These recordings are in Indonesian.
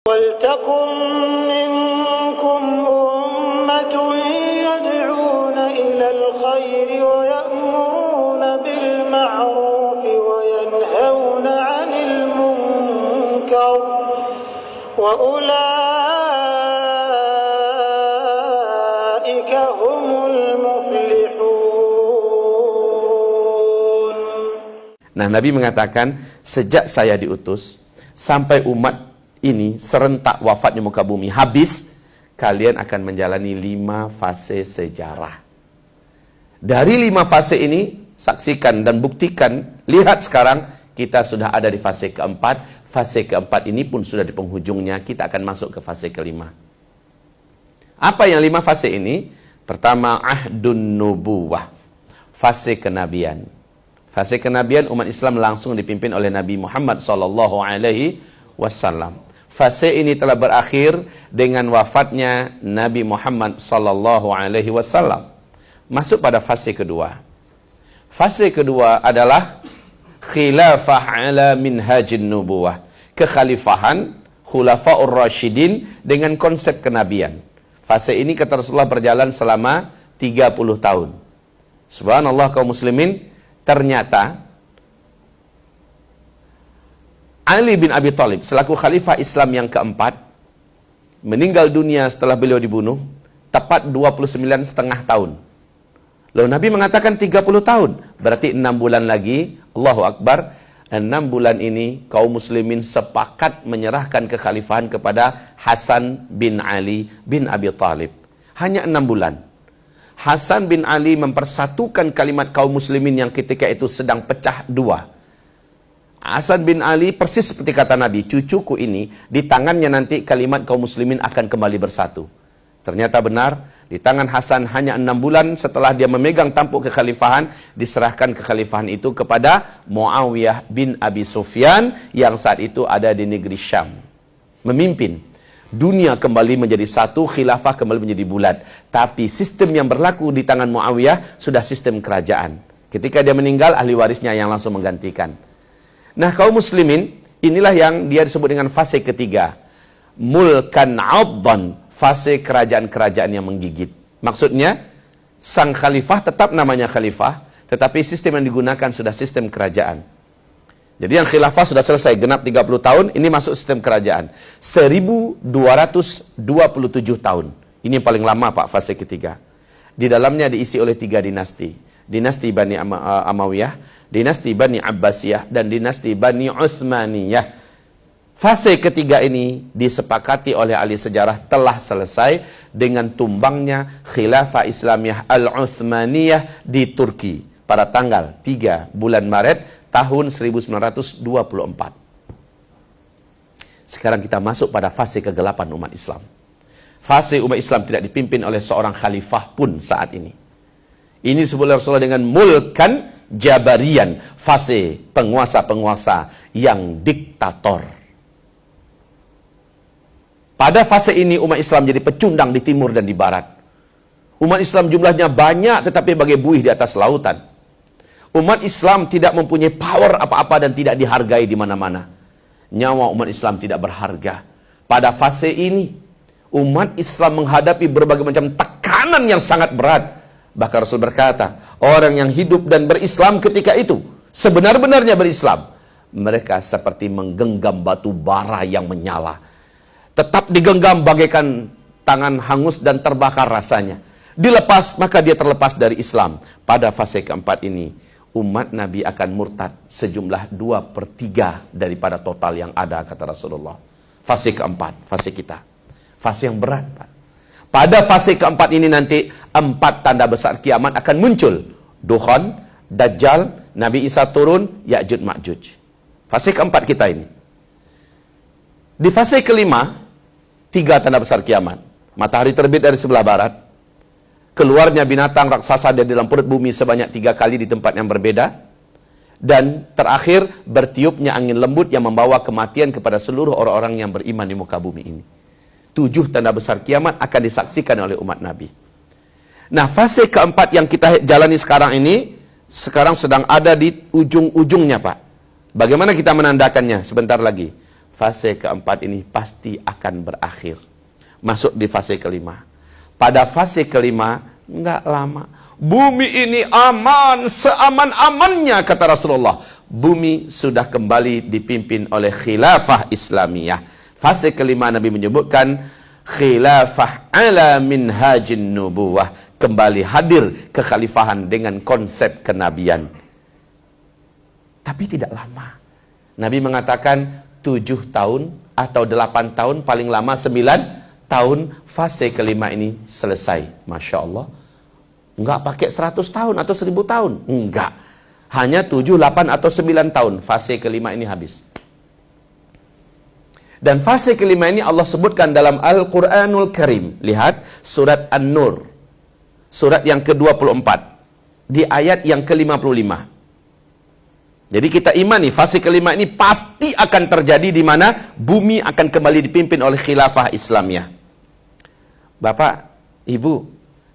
وَلْتَكُنْ مِنْكُمْ أُمَّةٌ يَدْعُونَ إِلَى الْخَيْرِ وَيَأْمُرُونَ بِالْمَعْرُوفِ وَيَنْهَوْنَ عَنِ الْمُنْكَرِ وَأُولَئِكَ هُمُ الْمُفْلِحُونَ. Nah, Nabi mengatakan, sejak saya diutus sampai umat ini serentak wafatnya muka bumi habis, kalian akan menjalani 5 fase sejarah. Dari 5 fase ini, saksikan dan buktikan, lihat sekarang kita sudah ada di fase keempat. Fase keempat ini pun sudah di penghujungnya, kita akan masuk ke fase kelima. Apa yang 5 fase ini? Pertama, ahdun nubuwah, fase kenabian. Fase kenabian umat Islam langsung dipimpin oleh Nabi Muhammad SAW. Fase ini telah berakhir dengan wafatnya Nabi Muhammad SAW. Masuk pada fase kedua. Fase kedua adalah khilafah ala minhajin nubuwah, kekhalifahan khulafaur rasyidin dengan konsep kenabian. Fase ini kata Rasulullah berjalan selama 30 tahun. Subhanallah kaum muslimin, ternyata Ali bin Abi Thalib selaku khalifah Islam yang keempat meninggal dunia setelah beliau dibunuh tepat 29,5 tahun. Lalu Nabi mengatakan 30 tahun, berarti 6 bulan lagi, Allahu Akbar, 6 bulan ini kaum muslimin sepakat menyerahkan kekhalifahan kepada Hasan bin Ali bin Abi Thalib. Hanya 6 bulan. Hasan bin Ali mempersatukan kalimat kaum muslimin yang ketika itu sedang pecah dua. Hasan bin Ali persis seperti kata Nabi, cucuku ini di tangannya nanti kalimat kaum muslimin akan kembali bersatu. Ternyata benar, di tangan Hasan hanya 6 bulan setelah dia memegang tampuk kekhalifahan, diserahkan kekhalifahan itu kepada Muawiyah bin Abi Sufyan yang saat itu ada di negeri Syam. Memimpin. Dunia kembali menjadi satu, khilafah kembali menjadi bulat. Tapi sistem yang berlaku di tangan Muawiyah sudah sistem kerajaan. Ketika dia meninggal, ahli warisnya yang langsung menggantikan. Nah, kaum muslimin, inilah yang dia disebut dengan fase ketiga. Mulkan abdan, fase kerajaan-kerajaan yang menggigit. Maksudnya, sang khalifah tetap namanya khalifah, tetapi sistem yang digunakan sudah sistem kerajaan. Jadi yang khilafah sudah selesai, genap 30 tahun, ini masuk sistem kerajaan. 1227 tahun. Ini yang paling lama Pak, fase ketiga. Di dalamnya diisi oleh 3 dinasti. Dinasti Bani Amawiyah, dinasti Bani Abbasiyah, dan dinasti Bani Uthmaniyah. Fase ketiga ini disepakati oleh ahli sejarah telah selesai dengan tumbangnya Khilafah Islamiyah Al-Uthmaniyah di Turki pada tanggal 3 bulan Maret tahun 1924. Sekarang kita masuk pada fase kegelapan umat Islam. Fase umat Islam tidak dipimpin oleh seorang khalifah pun saat ini. Ini disebut oleh Rasulullah dengan mulkan jabarian, fase penguasa-penguasa yang diktator. Pada fase ini umat Islam jadi pecundang di timur dan di barat. Umat Islam jumlahnya banyak tetapi bagai buih di atas lautan. Umat Islam tidak mempunyai power apa-apa dan tidak dihargai di mana-mana. Nyawa umat Islam tidak berharga. Pada fase ini umat Islam menghadapi berbagai macam tekanan yang sangat berat. Bahkan Rasul berkata, orang yang hidup dan berislam ketika itu, sebenar-benarnya berislam, mereka seperti menggenggam batu bara yang menyala. Tetap digenggam bagaikan tangan hangus dan terbakar rasanya. Dilepas, maka dia terlepas dari Islam. Pada fase keempat ini, umat Nabi akan murtad sejumlah 2/3 daripada total yang ada, kata Rasulullah. Fase keempat, fase kita. Fase yang berat, Pak. Pada fase keempat ini nanti 4 tanda besar kiamat akan muncul. Dukhan, Dajjal, Nabi Isa turun, Ya'juj Ma'juj. Fase keempat kita ini. Di fase kelima, 3 tanda besar kiamat. Matahari terbit dari sebelah barat. Keluarnya binatang raksasa dari dalam perut bumi sebanyak 3 kali di tempat yang berbeda. Dan terakhir, bertiupnya angin lembut yang membawa kematian kepada seluruh orang-orang yang beriman di muka bumi ini. 7 tanda besar kiamat akan disaksikan oleh umat Nabi. Nah, fase keempat yang kita jalani sekarang ini, sekarang sedang ada di ujung-ujungnya, Pak. Bagaimana kita menandakannya? Sebentar lagi. fase keempat ini pasti akan berakhir. Masuk di fase kelima. Pada fase kelima, enggak lama. Bumi ini aman, seaman-amannya, kata Rasulullah. Bumi sudah kembali dipimpin oleh khilafah Islamiyah. Fase kelima Nabi menyebutkan khilafah ala minhajin nubuwah. Kembali hadir kekhalifahan dengan konsep kenabian. Tapi tidak lama. Nabi mengatakan 7 tahun atau 8 tahun, paling lama 9 tahun, fase kelima ini selesai. Masya Allah. Enggak pakai 100 tahun atau 1000 tahun. Enggak. Hanya 7, 8 atau 9 tahun. Fase kelima ini habis. Dan fase kelima ini Allah sebutkan dalam Al-Quranul Karim. Lihat surat An-Nur. Surat yang ke-24. Di ayat yang ke-55. Jadi kita imani fase kelima ini pasti akan terjadi di mana bumi akan kembali dipimpin oleh khilafah Islamiyah. Bapak, Ibu,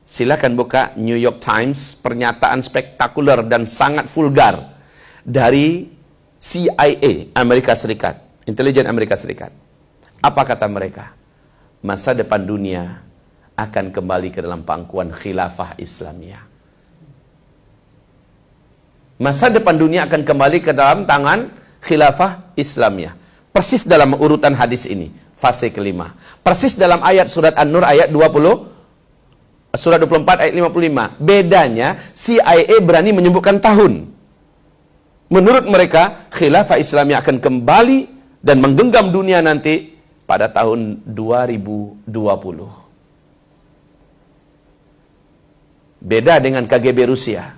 silakan buka New York Times, pernyataan spektakuler dan sangat vulgar dari CIA Amerika Serikat, intelijen Amerika Serikat. Apa kata mereka? Masa depan dunia akan kembali ke dalam pangkuan khilafah Islamiyah. Masa depan dunia akan kembali ke dalam tangan khilafah Islamiyah. Persis dalam urutan hadis ini, fase kelima. Persis dalam ayat surat An-Nur ayat 20, surat 24 ayat 55. Bedanya, CIA berani menyebutkan tahun. Menurut mereka, khilafah Islamiyah akan kembali dan menggenggam dunia nanti pada tahun 2020. Beda dengan KGB Rusia.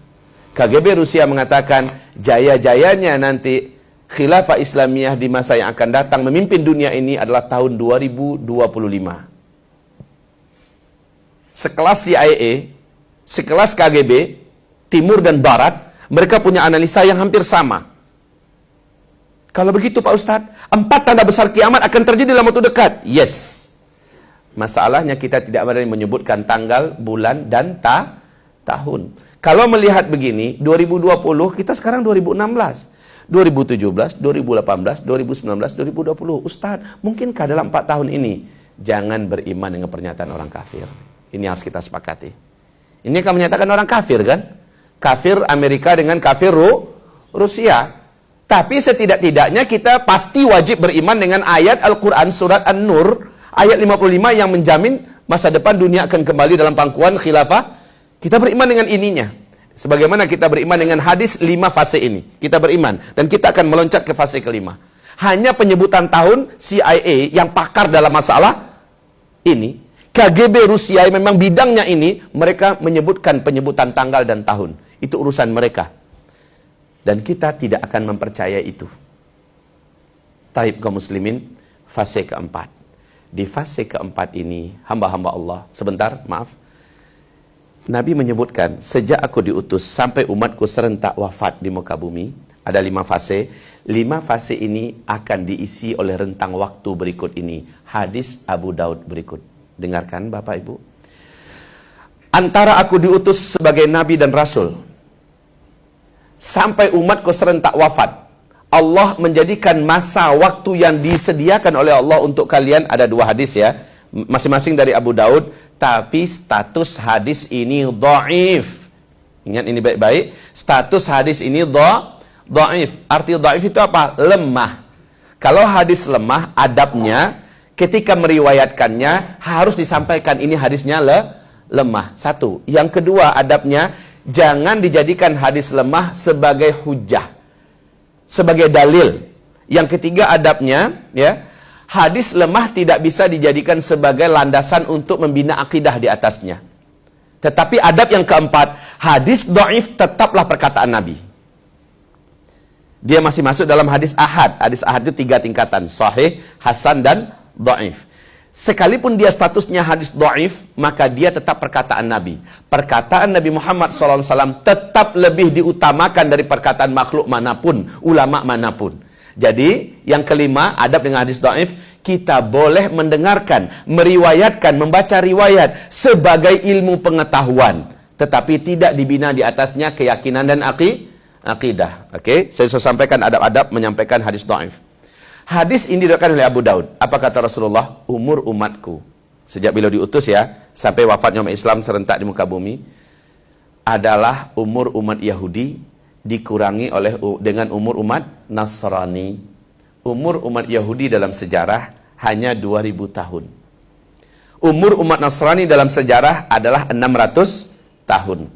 KGB Rusia mengatakan jaya-jayanya nanti khilafah Islamiyah di masa yang akan datang memimpin dunia ini adalah tahun 2025. Sekelas CIA, sekelas KGB, Timur dan Barat, mereka punya analisa yang hampir sama. Kalau begitu Pak Ustadz, 4 tanda besar kiamat akan terjadi dalam waktu dekat. Yes. Masalahnya kita tidak berani menyebutkan tanggal, bulan, dan tahun. Kalau melihat begini, 2020, kita sekarang 2016, 2017, 2018, 2019, 2020. Ustadz, mungkinkah dalam 4 tahun ini? Jangan beriman dengan pernyataan orang kafir. Ini harus kita sepakati. Ini akan menyatakan orang kafir kan? Kafir Amerika dengan kafir Rusia. Tapi setidak-tidaknya kita pasti wajib beriman dengan ayat Al-Quran surat An-Nur, ayat 55 yang menjamin masa depan dunia akan kembali dalam pangkuan khilafah. Kita beriman dengan ininya. Sebagaimana kita beriman dengan hadis 5 fase ini. Kita beriman. Dan kita akan meloncat ke fase kelima. Hanya penyebutan tahun CIA yang pakar dalam masalah ini. KGB Rusia yang memang bidangnya ini. Mereka menyebutkan penyebutan tanggal dan tahun. Itu urusan mereka. Dan kita tidak akan mempercayai itu. Taib kaum muslimin. Fase keempat. Di fase keempat ini. Hamba-hamba Allah. Sebentar, maaf. Nabi menyebutkan, sejak aku diutus sampai umatku serentak wafat di muka bumi, ada 5 fase. 5 fase ini akan diisi oleh rentang waktu berikut ini. Hadis Abu Daud berikut. Dengarkan Bapak Ibu. Antara aku diutus sebagai Nabi dan Rasul, sampai umatku serentak wafat, Allah menjadikan masa waktu yang disediakan oleh Allah untuk kalian, ada 2 hadis ya, masing-masing dari Abu Daud, tapi status hadis ini dhaif. Ingat ini baik-baik, status hadis ini dhaif. Arti dhaif itu apa? Lemah. Kalau hadis lemah, adabnya ketika meriwayatkannya harus disampaikan ini hadisnya lemah. 1. Yang kedua, adabnya jangan dijadikan hadis lemah sebagai hujah, sebagai dalil. Yang ketiga, adabnya ya, hadis lemah tidak bisa dijadikan sebagai landasan untuk membina akidah di atasnya. Tetapi adab yang keempat, hadis dhaif tetaplah perkataan Nabi. Dia masih masuk dalam hadis ahad. Hadis ahad itu 3 tingkatan, sahih, hasan, dan dhaif. Sekalipun dia statusnya hadis dhaif, maka dia tetap perkataan Nabi. Perkataan Nabi Muhammad SAW tetap lebih diutamakan dari perkataan makhluk manapun, ulama manapun. Jadi, yang kelima, adab dengan hadis dhaif, kita boleh mendengarkan, meriwayatkan, membaca riwayat sebagai ilmu pengetahuan, tetapi tidak dibina di atasnya keyakinan dan akidah. Oke, saya sudah sampaikan adab-adab menyampaikan hadis dhaif. Hadis ini diriwayatkan oleh Abu Daud. Apa kata Rasulullah? Umur umatku, sejak beliau diutus ya, sampai wafatnya umat Islam serentak di muka bumi, adalah umur umat Yahudi dikurangi dengan umur umat Nasrani. Umur umat Yahudi dalam sejarah hanya 2000 tahun. Umur umat Nasrani dalam sejarah adalah 600 tahun.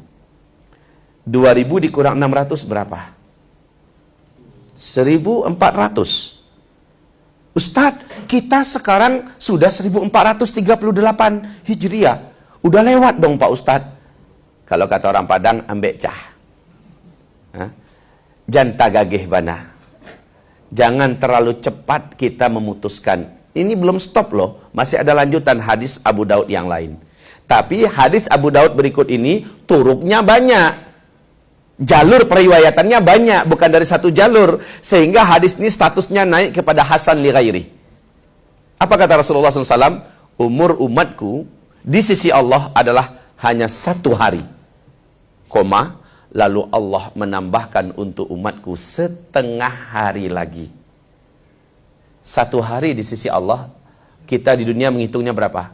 2000 dikurang 600 berapa? 1400. Ustadz, kita sekarang sudah 1438 Hijriah. Udah lewat dong Pak Ustadz. Kalau kata orang Padang, ambek cah. Janta gagih bana. Jangan terlalu cepat kita memutuskan. Ini belum stop loh. Masih ada lanjutan hadis Abu Daud yang lain. Tapi hadis Abu Daud berikut ini turuknya banyak. Jalur periwayatannya banyak, bukan dari satu jalur, sehingga hadis ini statusnya naik kepada Hasan li ghairi. Apa kata Rasulullah SAW? Umur umatku di sisi Allah adalah hanya 1 hari, koma, lalu Allah menambahkan untuk umatku setengah hari lagi. 1 hari di sisi Allah, kita di dunia menghitungnya berapa?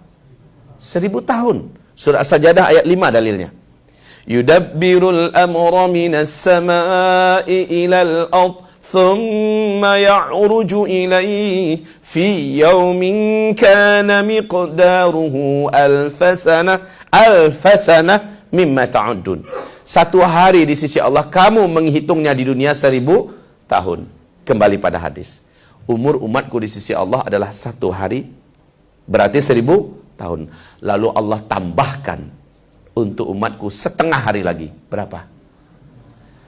1000 tahun. Surah As-Sajdah ayat 5 dalilnya. Yudabbirul amra minas samai ilal ard thumma ya'ruju ilayhi fi yawmin kana miqdaruhu alfasana mimma ta'udun. 1 hari di sisi Allah, kamu menghitungnya di dunia 1000 tahun. Kembali pada hadis. Umur umatku di sisi Allah adalah 1 hari, berarti 1000 tahun. Lalu Allah tambahkan untuk umatku setengah hari lagi. Berapa?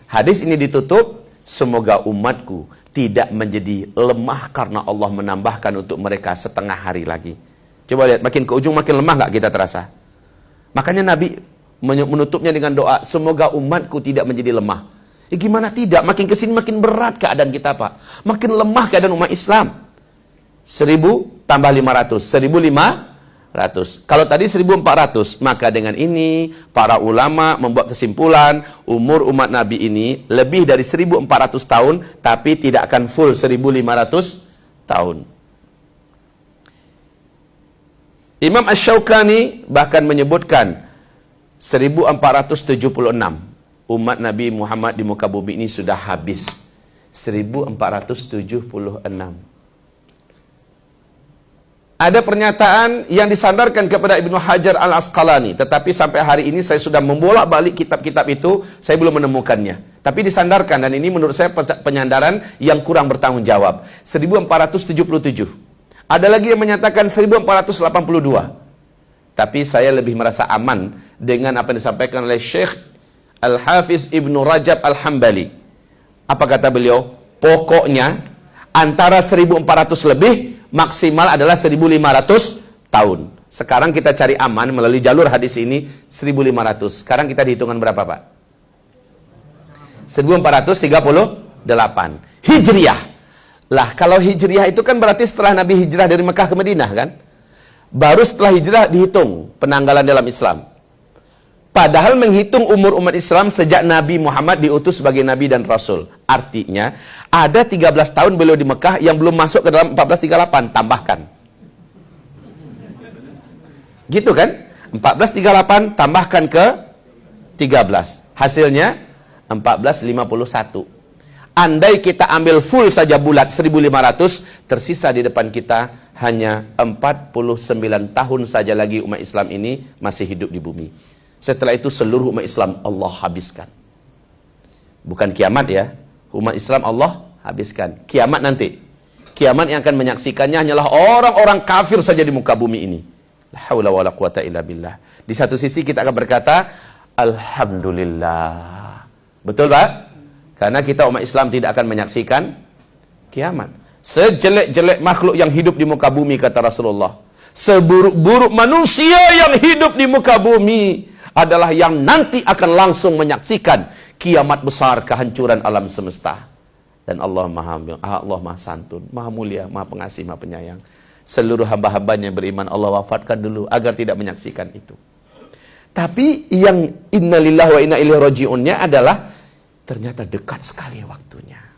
Hadis ini ditutup, semoga umatku tidak menjadi lemah karena Allah menambahkan untuk mereka setengah hari lagi. Coba lihat, makin ke ujung makin lemah nggak kita terasa? Makanya Nabi menutupnya dengan doa, semoga umatku tidak menjadi lemah. Gimana tidak? Makin kesini makin berat keadaan kita, Pak. Makin lemah keadaan umat Islam. 1000 tambah 500, 1500. Kalau tadi 1400, maka dengan ini para ulama membuat kesimpulan umur umat Nabi ini lebih dari 1400 tahun, tapi tidak akan full 1500 tahun. Imam Asy-Syaukani bahkan menyebutkan 1476 umat Nabi Muhammad di muka bumi ini sudah habis. 1476. Ada pernyataan yang disandarkan kepada Ibnu Hajar Al-Asqalani, tetapi sampai hari ini saya sudah membolak-balik kitab-kitab itu, saya belum menemukannya. Tapi disandarkan, dan ini menurut saya penyandaran yang kurang bertanggung jawab. 1477. Ada lagi yang menyatakan 1482. Tapi saya lebih merasa aman dengan apa yang disampaikan oleh Syekh Al-Hafiz Ibnu Rajab Al-Hambali. Apa kata beliau? Pokoknya antara 1400 lebih, maksimal adalah 1500 tahun. Sekarang kita cari aman melalui jalur hadis ini 1500. Sekarang kita dihitungan berapa, Pak? 1438 Hijriah. Lah, kalau Hijriah itu kan berarti setelah Nabi hijrah dari Mekah ke Madinah kan? Baru setelah hijrah dihitung penanggalan dalam Islam. Padahal menghitung umur umat Islam sejak Nabi Muhammad diutus sebagai Nabi dan Rasul. Artinya, ada 13 tahun beliau di Mekah yang belum masuk ke dalam 1438. Tambahkan. Gitu kan? 1438 tambahkan ke 13. Hasilnya 1451. Andai kita ambil full saja bulat 1500, tersisa di depan kita hanya 49 tahun saja lagi umat Islam ini masih hidup di bumi. Setelah itu seluruh umat Islam Allah habiskan. Bukan kiamat ya. Umat Islam Allah habiskan. Kiamat nanti. Kiamat yang akan menyaksikannya hanyalah orang-orang kafir saja di muka bumi ini. La haula wala quwata illa billah. Di satu sisi kita akan berkata, Alhamdulillah. Betul Pak? Karena kita umat Islam tidak akan menyaksikan kiamat. Sejelek-jelek makhluk yang hidup di muka bumi, kata Rasulullah, seburuk-buruk manusia yang hidup di muka bumi adalah yang nanti akan langsung menyaksikan kiamat besar, kehancuran alam semesta. Dan Allah Maha Santun, Maha Mulia, Maha Pengasih, Maha Penyayang. Seluruh hamba-hambanya yang beriman Allah wafatkan dulu agar tidak menyaksikan itu. Tapi yang innalillahi wa inna ilaihi raji'unnya adalah ternyata dekat sekali waktunya.